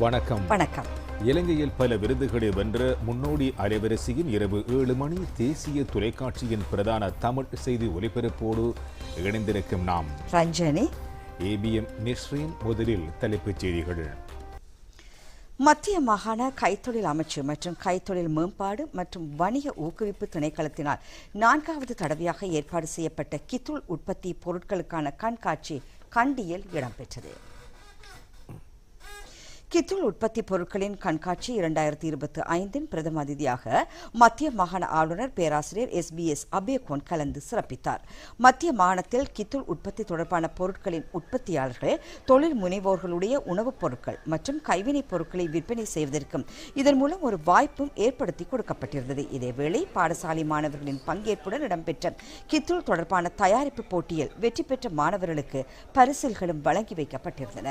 வணக்கம். வணக்கம். இலங்கையில் பல விருதுகளை வென்ற முன்னோடி அலைவரிசையின் இரவு 7 மணி தேசிய தொலைக்காட்சியின் பிரதான தமிழ் செய்தி ஒலிபரப்போடு இணைந்திருக்கும் நாம் ரஞ்சனி. ஏபிஎம் நிஸ்ரீன். முதலில் தலைப்புச் செய்திகள். மத்திய மாகாண கைத்தொழில் அமைச்சு மற்றும் கைத்தொழில் மேம்பாடு மற்றும் வணிக ஊக்குவிப்பு திணைக்களத்தினால் 4வது தடவையாக ஏற்பாடு செய்யப்பட்ட கித்துள் உற்பத்தி பொருட்களுக்கான கண்காட்சி கண்டியில் இடம்பெற்றது. கித்துள் உற்பத்தி பொருட்களின் கண்காட்சி 2025 பிரதம அதிதியாக மத்திய மாகாண ஆளுநர் பேராசிரியர் SBS அபேகோன் கலந்து சிறப்பித்தார். மத்திய மாகாணத்தில் கித்துள் உற்பத்தி தொடர்பான பொருட்களின் உற்பத்தியாளர்கள், தொழில் முனைவோர்களுடைய உணவுப் பொருட்கள் மற்றும் கைவினைப் பொருட்களை விற்பனை செய்வதற்கும் இதன் மூலம் ஒரு வாய்ப்பும் ஏற்படுத்தி கொடுக்கப்பட்டிருந்தது. இதேவேளை பாடசாலை மாணவர்களின் பங்கேற்புடன் இடம்பெற்ற கித்துள் தொடர்பான தயாரிப்பு போட்டியில் வெற்றி பெற்ற மாணவர்களுக்கு பரிசில்களும் வழங்கி வைக்கப்பட்டிருந்தன.